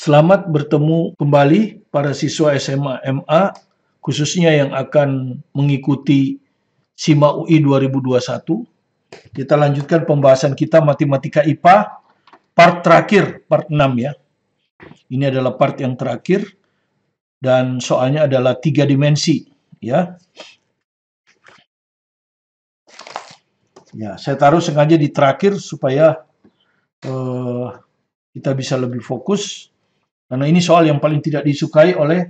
Selamat bertemu kembali para siswa SMA MA, khususnya yang akan mengikuti SIMA UI 2021. Kita lanjutkan pembahasan kita matematika IPA, part terakhir, part 6 ya. Ini adalah part yang terakhir, dan soalnya adalah 3 dimensi ya. Ya, saya taruh sengaja di terakhir supaya kita bisa lebih fokus, karena ini soal yang paling tidak disukai oleh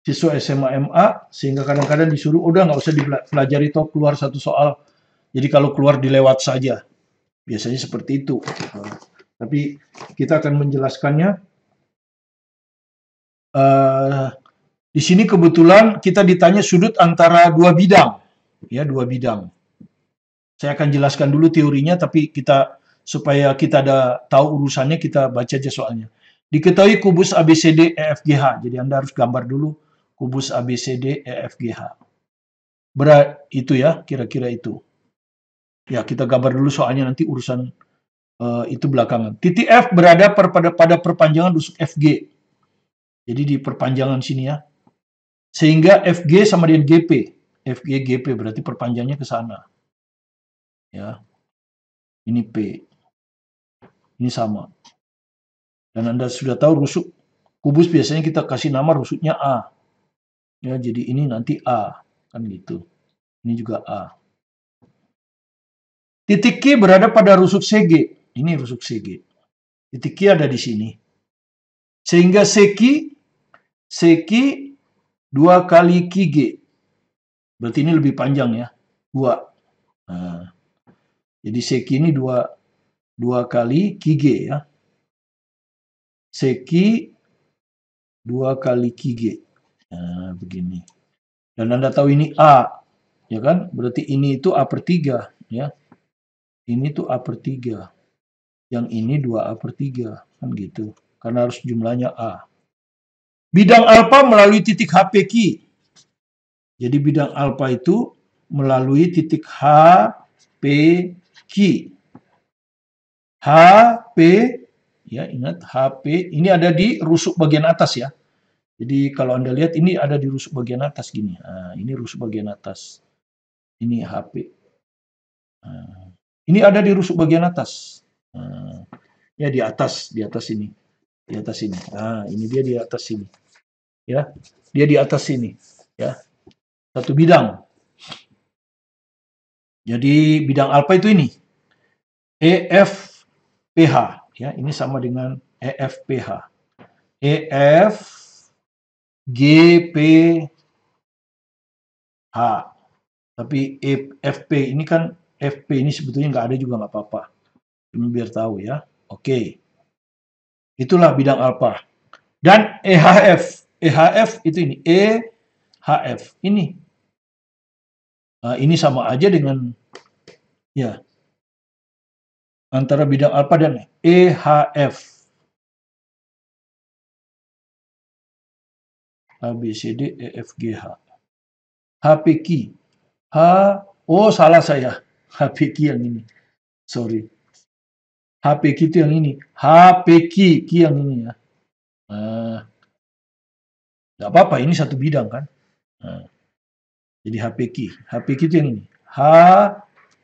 siswa SMA MA, sehingga kadang-kadang disuruh udah nggak usah dipelajari toh, keluar satu soal. Jadi kalau keluar dilewat saja, biasanya seperti itu. Tapi kita akan menjelaskannya. Di sini kebetulan kita ditanya sudut antara dua bidang, ya, dua bidang. Saya akan jelaskan dulu teorinya, tapi supaya kita ada tahu urusannya, kita baca aja soalnya. Diketahui kubus ABCD EFGH. Jadi Anda harus gambar dulu kubus ABCD EFGH. Berat itu ya, kira-kira itu. Ya, kita gambar dulu soalnya, nanti urusan itu belakangan. Titik F berada pada perpanjangan rusuk FG. Jadi di perpanjangan sini ya. Sehingga FG sama dengan GP. FG GP berarti perpanjangnya ke sana. Ya. Ini P. Ini sama. Dan Anda sudah tahu rusuk kubus biasanya kita kasih nama rusuknya A. Ya, jadi ini nanti A, kan gitu. Ini juga A. Titik Q berada pada rusuk CG. Ini rusuk CG. Titik Q ada di sini. Sehingga CQ 2 kali QG. Berarti ini lebih panjang ya. 2. Nah, jadi CQ ini 2 kali QG ya. CQ 2 kali QG. Nah, begini. Dan Anda tahu ini A. Ya kan? Berarti ini itu A per 3. Ya. Ini tuh A per 3. Yang ini 2A per 3. Kan gitu. Karena harus jumlahnya A. Bidang alfa melalui titik HPQ. Jadi bidang alfa itu melalui titik HPQ. HP, ya ingat HP, ini ada di rusuk bagian atas ya. Jadi kalau Anda lihat ini ada di rusuk bagian atas gini. Nah, ini rusuk bagian atas. Ini HP. Nah, ini ada di rusuk bagian atas. Nah, ya di atas ini. Di atas ini. Nah, ini dia di atas sini. Ya. Dia di atas sini, ya. Satu bidang. Jadi bidang alfa itu ini. EFPH, ya. Ini sama dengan EFPH. EFGPH. Tapi FP ini kan, FP ini sebetulnya nggak ada juga nggak apa-apa. Ini biar tahu ya. Oke. Itulah bidang alfa. Dan EHF. EHF itu ini. EHF. Ini. Nah, ini sama aja dengan, ya, antara bidang alfa dan EHF. ABCD EFGH. HPQ. Oh salah saya. HPQ yang ini. Sorry. HPQ itu yang ini. HPQ yang ini ya. Nggak apa-apa, ini satu bidang kan. Nah, jadi HPQ. HPQ itu yang ini.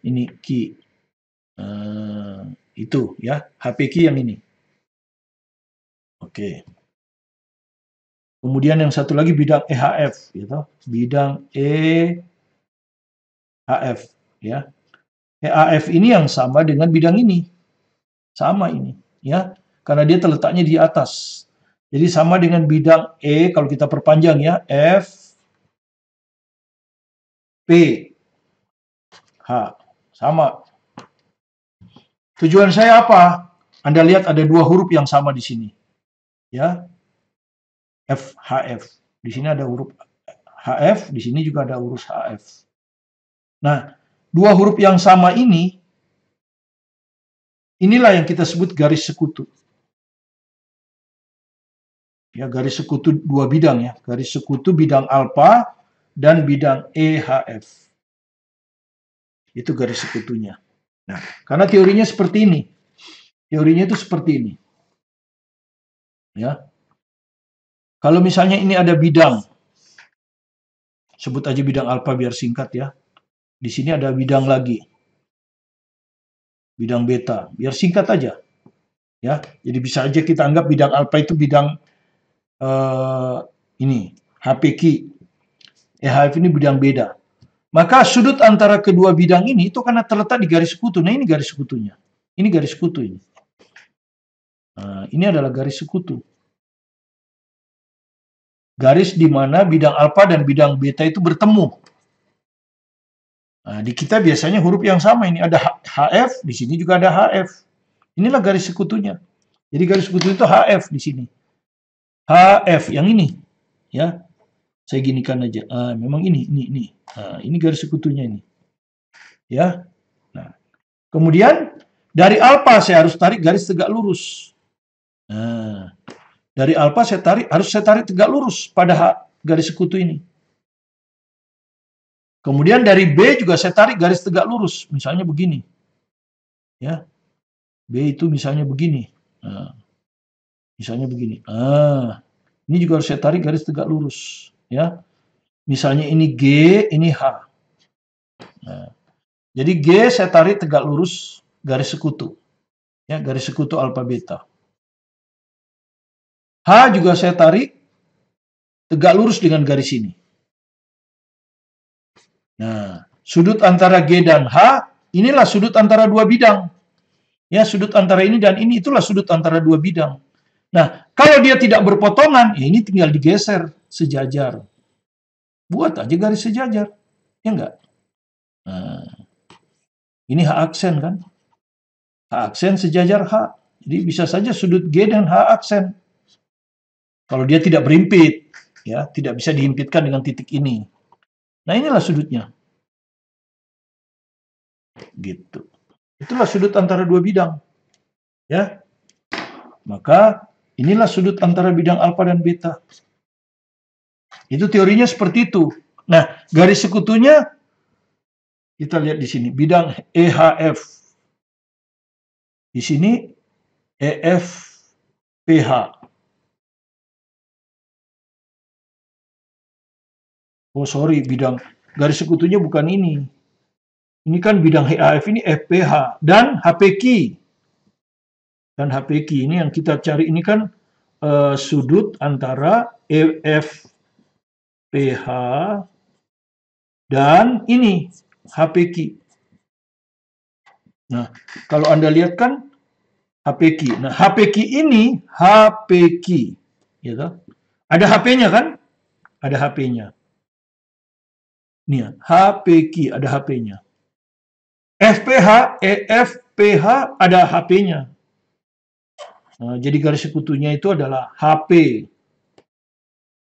Ini Q. Itu ya. HPQ yang ini. Oke. Kemudian yang satu lagi bidang EHF, gitu. Bidang EHF, ya. EHF ini yang sama dengan bidang ini, sama ini, ya, karena dia terletaknya di atas. Jadi sama dengan bidang E kalau kita perpanjang ya, F, P, H, sama. Tujuan saya apa? Anda lihat ada dua huruf yang sama di sini, ya. FHF. Di sini ada huruf HF, di sini juga ada huruf HF. Nah, dua huruf yang sama ini, inilah yang kita sebut garis sekutu. Ya, garis sekutu dua bidang ya. Garis sekutu bidang alfa dan bidang EHF. Itu garis sekutunya. Nah, karena teorinya seperti ini. Teorinya itu seperti ini. Ya. Kalau misalnya ini ada bidang, sebut aja bidang alfa biar singkat ya. Di sini ada bidang lagi, bidang beta, biar singkat aja. Ya, jadi bisa aja kita anggap bidang alfa itu bidang eh, ini HPQ, EHF ini bidang beda. Maka sudut antara kedua bidang ini itu karena terletak di garis sekutu. Nah ini garis sekutunya. Ini garis sekutu ini. Nah, ini adalah garis sekutu. Garis di mana bidang alfa dan bidang beta itu bertemu. Nah, di kita biasanya huruf yang sama ini ada HF, di sini juga ada HF. Inilah garis sekutunya. Jadi garis sekutu itu HF di sini. HF yang ini, ya. Saya ginikan aja. Memang ini. Ini garis sekutunya ini. Ya. Nah, kemudian dari alfa saya harus tarik garis tegak lurus. Nah, dari alfa harus saya tarik tegak lurus pada garis sekutu ini. Kemudian dari B juga saya tarik garis tegak lurus, misalnya begini. Ya. B itu misalnya begini. Nah, misalnya begini. Ini juga harus saya tarik garis tegak lurus, ya. Misalnya ini G, ini H. Nah, jadi G saya tarik tegak lurus garis sekutu. Ya, garis sekutu alfa beta. H juga saya tarik tegak lurus dengan garis ini. Nah, sudut antara G dan H, inilah sudut antara dua bidang. Ya, sudut antara ini dan ini, itulah sudut antara dua bidang. Nah, kalau dia tidak berpotongan, ya ini tinggal digeser sejajar. Buat aja garis sejajar. Ya enggak? Nah, ini H aksen kan? H aksen sejajar H. Jadi bisa saja sudut G dan H aksen. Kalau dia tidak berimpit, ya, tidak bisa dihimpitkan dengan titik ini. Nah, inilah sudutnya. Gitu. Itulah sudut antara dua bidang. Ya. Maka inilah sudut antara bidang alfa dan beta. Itu teorinya seperti itu. Nah, garis sekutunya kita lihat di sini, bidang EHF. Di sini EFPH. Oh, sorry, bidang garis sekutunya bukan ini. Ini kan bidang EHF ini FPH dan HPQ. Dan HPQ ini yang kita cari ini kan sudut antara EFPH dan ini HPQ. Nah, kalau Anda lihat kan HPQ. Nah, HPQ ini HPQ, ya toh? Ada HP-nya kan? Ada HP-nya. Nih ya, HPQ ada HP-nya. FPH, EFPH ada HP-nya. Nah, jadi garis sekutunya itu adalah HP.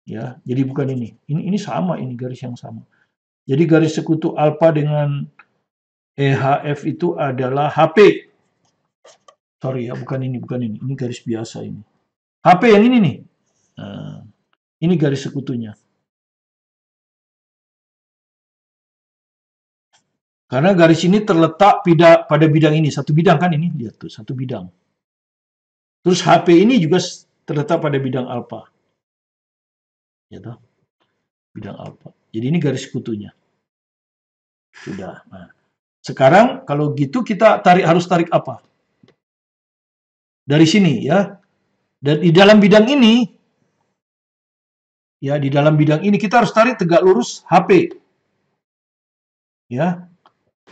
Ya, jadi bukan ini. Ini sama, ini garis yang sama. Jadi garis sekutu alfa dengan EHF itu adalah HP. Sorry ya, bukan ini. Ini garis biasa ini. HP yang ini nih. Nah, ini garis sekutunya. Karena garis ini terletak pada bidang ini. Satu bidang kan ini. Lihat tuh, satu bidang. Terus HP ini juga terletak pada bidang alfa. Ya toh? Bidang alfa. Jadi ini garis sekutunya. Sudah. Nah, sekarang kalau gitu kita harus tarik apa? Dari sini ya. Dan di dalam bidang ini, ya di dalam bidang ini kita harus tarik tegak lurus HP. Ya,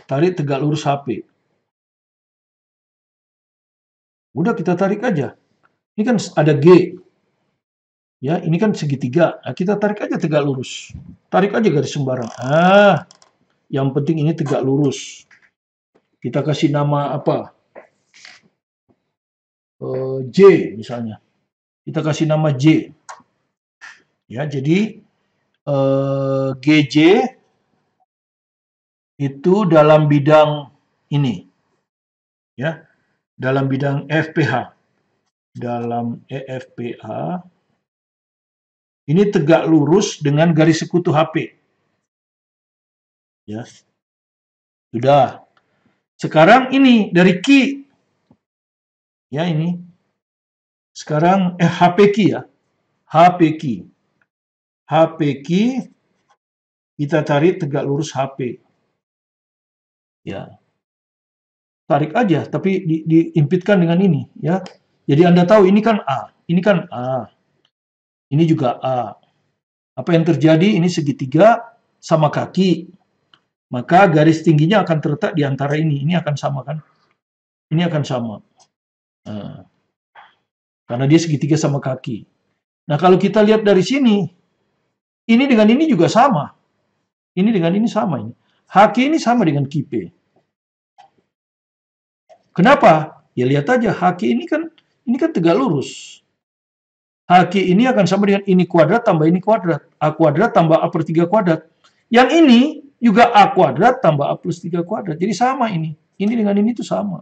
tarik tegak lurus HP. Udah kita tarik aja. Ini kan ada G. Ya, ini kan segitiga. Nah, kita tarik aja tegak lurus. Tarik aja garis sembarang. Yang penting ini tegak lurus. Kita kasih nama apa? J misalnya. Kita kasih nama J. Ya, jadi GJ itu dalam bidang ini. Ya, dalam bidang FPH. Dalam EFPH ini tegak lurus dengan garis sekutu HP. Ya. Sudah. Sekarang ini dari Q. Ya, ini. Sekarang HP key ya. HP key. HP key kita cari tegak lurus HP. Ya. Tarik aja tapi diimpitkan dengan ini ya. Jadi Anda tahu ini kan A, ini kan A. Ini juga A. Apa yang terjadi? Ini segitiga sama kaki. Maka garis tingginya akan terletak di antara ini. Ini akan sama kan? Ini akan sama. Nah, karena dia segitiga sama kaki. Nah, kalau kita lihat dari sini, ini dengan ini juga sama. Ini dengan ini sama ini. HQ ini sama dengan QP. Kenapa? Ya lihat aja, HQ ini kan tegak lurus. HQ ini akan sama dengan ini kuadrat tambah ini kuadrat. A kuadrat tambah A per 3 kuadrat. Yang ini juga A kuadrat tambah A plus 3 kuadrat. Jadi sama ini. Ini dengan ini itu sama.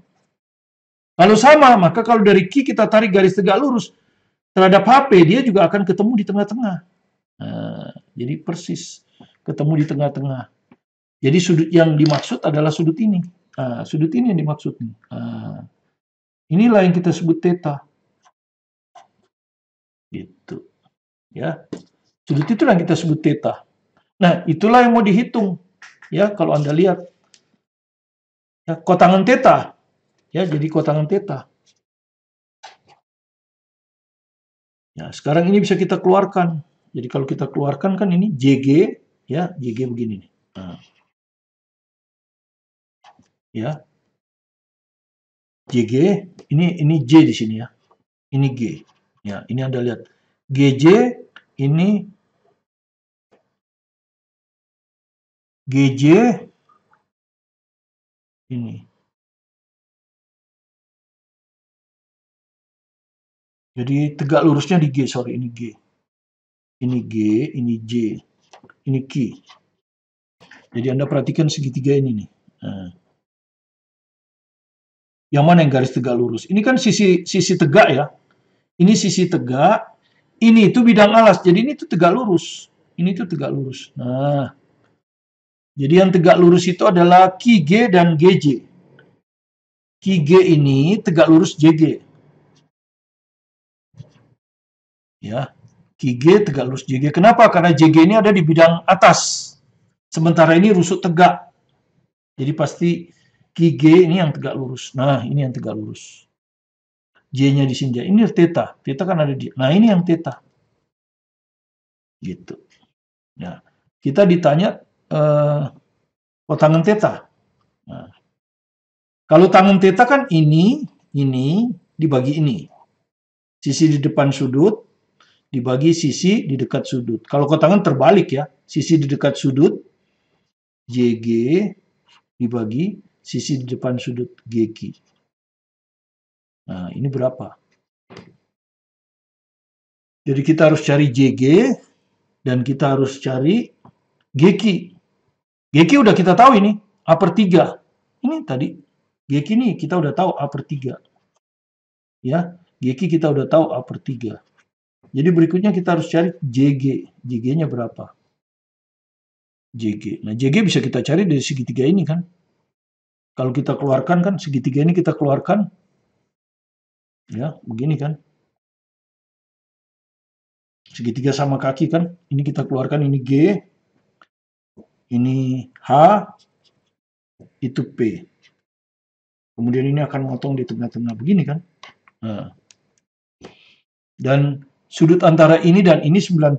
Kalau sama, maka kalau dari Q kita tarik garis tegak lurus terhadap HP, dia juga akan ketemu di tengah-tengah. Nah, jadi persis ketemu di tengah-tengah. Jadi sudut yang dimaksud adalah sudut ini. Nah, sudut ini yang dimaksud. Nah, inilah yang kita sebut theta. Gitu. Ya. Sudut itulah yang kita sebut theta. Nah, itulah yang mau dihitung. Ya, kalau Anda lihat. Ya, kotangan theta. Ya, jadi kotangan theta. Ya, sekarang ini bisa kita keluarkan. Jadi kalau kita keluarkan kan ini JG, ya, JG begini nih. Nah. Ya. JG, ini J di sini ya. Ini G. Ya, ini Anda lihat. GJ ini GJ ini. Jadi tegak lurusnya di G, sorry, ini G. Ini G, ini J, ini Q. Jadi Anda perhatikan segitiga ini nih. Nah. Yang mana yang garis tegak lurus? Ini kan sisi tegak ya. Ini sisi tegak, ini itu bidang alas. Jadi ini tuh tegak lurus. Ini tuh tegak lurus. Nah. Jadi yang tegak lurus itu adalah QG dan GJ. QG ini tegak lurus JG. Ya. QG tegak lurus JG. Kenapa? Karena JG ini ada di bidang atas. Sementara ini rusuk tegak. Jadi pasti QG ini yang tegak lurus. Nah, ini yang tegak lurus. J-nya di sini. Ini theta. Theta kan ada di. Nah, ini yang theta. Gitu. Nah, kita ditanya kotangan theta. Nah, kalau tangen theta kan ini dibagi ini. Sisi di depan sudut dibagi sisi di dekat sudut. Kalau kotangan terbalik ya. Sisi di dekat sudut JG dibagi sisi di depan sudut GQ. Nah, ini berapa? Jadi kita harus cari JG dan kita harus cari GQ. GQ udah kita tahu ini, A per 3. Ini tadi, GQ ini kita udah tahu A per 3. Ya, GQ kita udah tahu A per 3. Jadi berikutnya kita harus cari JG. JG-nya berapa? JG. Nah, JG bisa kita cari dari segitiga ini kan. Kalau kita keluarkan kan, segitiga ini kita keluarkan. Ya, begini kan. Segitiga sama kaki kan. Ini kita keluarkan, ini G. Ini H. Itu P. Kemudian ini akan motong di tengah-tengah. Begini kan. Nah. Dan sudut antara ini dan ini 90.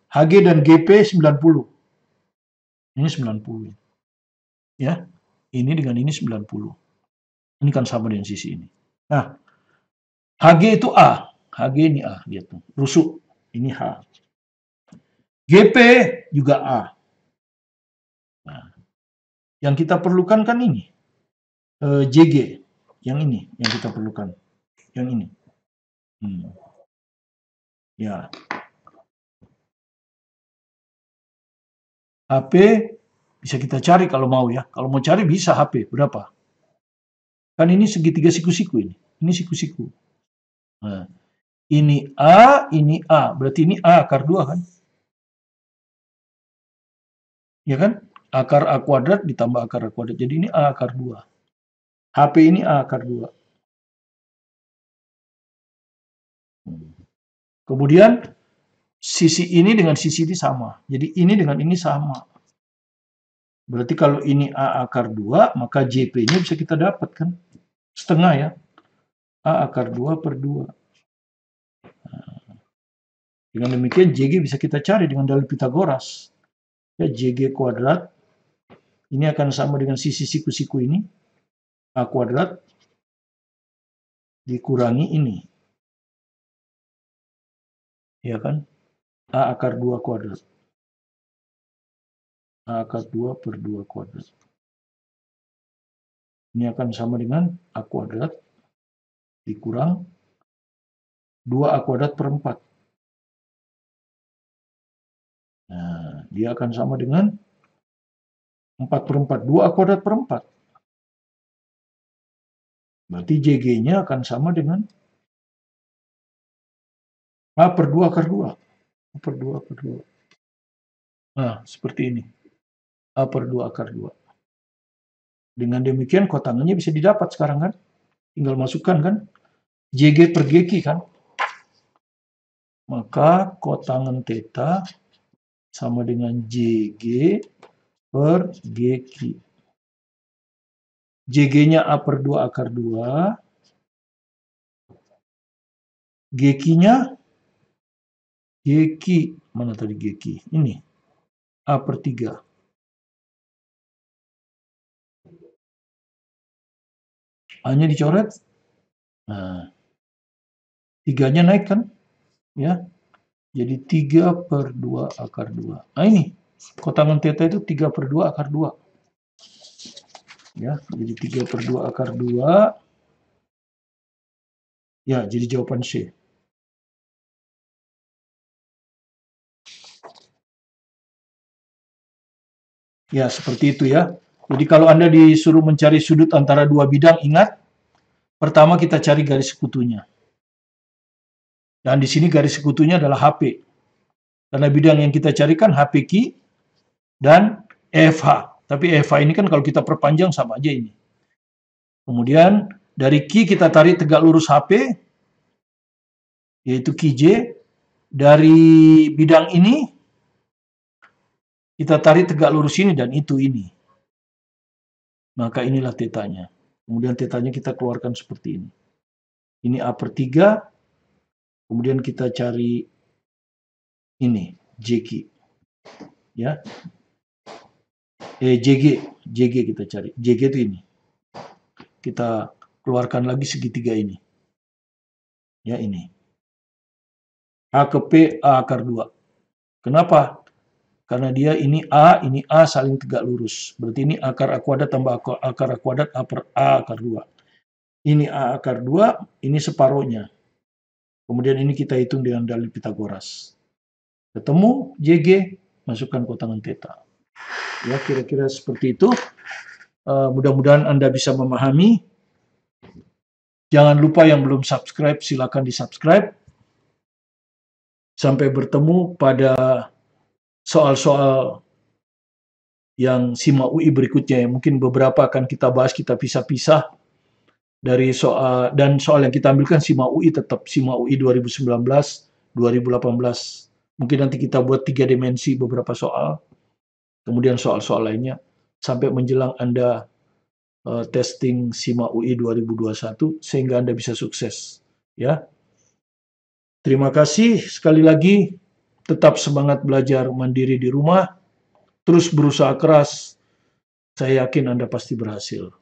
HG dan GP 90. Ini 90. Ya. Ini dengan ini 90. Ini kan sama dengan sisi ini. Nah, HG itu A. HG ini A. Lihat tuh. Rusuk. Ini H. GP juga A. Nah, yang kita perlukan kan ini. JG. Yang ini. Yang kita perlukan. Yang ini. Ya. HP bisa kita cari kalau mau ya. Kalau mau cari bisa HP. Berapa? Kan ini segitiga siku-siku ini. Ini siku-siku. Nah, ini A, ini A. Berarti ini A akar 2 kan? Ya kan? Akar A kuadrat ditambah akar A kuadrat. Jadi ini A akar 2. HP ini A akar 2. Kemudian sisi ini dengan sisi ini sama. Jadi ini dengan ini sama. Berarti kalau ini A akar 2, maka JP-nya bisa kita dapatkan. Setengah ya. A akar 2 per 2. Dengan demikian JG bisa kita cari dengan dalil Pitagoras. Ya, JG kuadrat ini akan sama dengan sisi siku-siku ini. A kuadrat dikurangi ini. Ya kan? A akar 2 kuadrat. A akar 2 per 2 kuadrat. Ini akan sama dengan A kuadrat dikurang 2A kuadrat per 4. Nah, dia akan sama dengan 4 per 4. 2A kuadrat per 4. Berarti JG-nya akan sama dengan A per 2 akar 2. A per 2 akar 2. Nah, seperti ini. A per 2 akar 2. Dengan demikian kotangannya bisa didapat sekarang kan? Tinggal masukkan kan? JG per GQ kan? Maka kotangan theta sama dengan JG per GQ. JG-nya A per 2 akar 2. GQ-nya GQ. Mana tadi GQ? Ini. A per 3. A-nya dicoret. Nah, 3-nya naik kan? Ya. Jadi 3 per 2 akar 2. Nah ini. Kotangan theta itu 3 per 2 akar 2. Ya, jadi 3 per 2 akar 2. Ya, jadi jawaban C. Ya, seperti itu ya. Jadi kalau Anda disuruh mencari sudut antara dua bidang, ingat, pertama kita cari garis sekutunya. Dan di sini garis sekutunya adalah HP. Karena bidang yang kita carikan HPQ dan EFH. Tapi EFH ini kan kalau kita perpanjang sama aja ini. Kemudian dari Q kita tarik tegak lurus HP, yaitu QJ. Dari bidang ini, kita tarik tegak lurus ini dan itu ini. Maka inilah tetanya. Kemudian tetanya kita keluarkan seperti ini. Ini A per 3. Kemudian kita cari ini, JQ. Ya. JG kita cari. JG itu ini. Kita keluarkan lagi segitiga ini. Ya, ini. A ke P, A akar 2. Kenapa? Karena dia ini A saling tegak lurus. Berarti ini akar A kuadrat tambah akar A kuadrat A per A akar 2. Ini A akar 2, ini separohnya. Kemudian ini kita hitung dengan dalil Pitagoras. Ketemu JG, masukkan kotangan theta. Ya, kira-kira seperti itu. Mudah-mudahan Anda bisa memahami. Jangan lupa yang belum subscribe, silakan di-subscribe. Sampai bertemu pada soal-soal yang SIMA UI berikutnya. Mungkin beberapa akan kita bahas, kita pisah-pisah dari soal, dan soal yang kita ambilkan SIMA UI tetap SIMA UI 2019, 2018. Mungkin nanti kita buat 3 dimensi beberapa soal, kemudian soal-soal lainnya, sampai menjelang Anda testing SIMA UI 2021, sehingga Anda bisa sukses. Ya. Terima kasih sekali lagi, tetap semangat belajar mandiri di rumah, terus berusaha keras, saya yakin Anda pasti berhasil.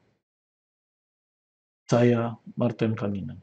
Saya Martin Kaminan.